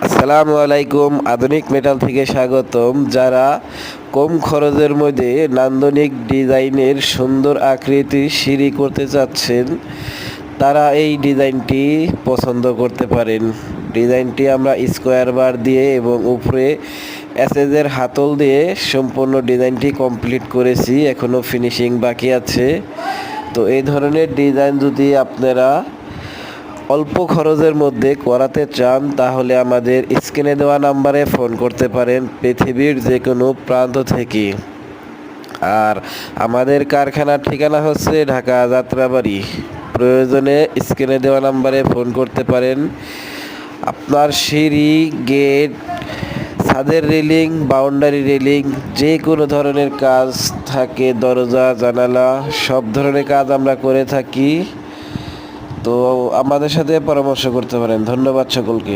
আসসালামু আলাইকুম। আধুনিক মেটাল থেকে স্বাগতম। যারা কম খরচের মধ্যে নান্দনিক ডিজাইনের সুন্দর আকৃতির সিঁড়ি করতে চাচ্ছেন, তারা এই ডিজাইনটি পছন্দ করতে পারেন। ডিজাইনটি আমরা স্কোয়ার বার দিয়ে এবং উপরে এসএসের হাতল দিয়ে সম্পূর্ণ ডিজাইনটি কমপ্লিট করেছি, এখনও ফিনিশিং বাকি আছে। তো এই ধরনের ডিজাইন যদি আপনারা অল্প খরচের মধ্যে করাতে চান, তাহলে আমাদের স্ক্রিনে দেওয়া নাম্বারে ফোন করতে পারেন পৃথিবীর যে কোনো প্রান্ত থেকে। আর আমাদের কারখানার ঠিকানা হচ্ছে ঢাকা যাত্রাবাড়ি। প্রয়োজনে স্ক্রিনে দেওয়া নাম্বারে ফোন করতে পারেন। আপনার সিঁড়ি, গেট, ছাদের রেলিং, বাউন্ডারি রেলিং, যে কোনো ধরনের কাজ থাকে, দরজা, জানালা, সব ধরনের কাজ আমরা করে থাকি। তো আমাদের সাথে পরামর্শ করতে পারেন। ধন্যবাদ সকলকে।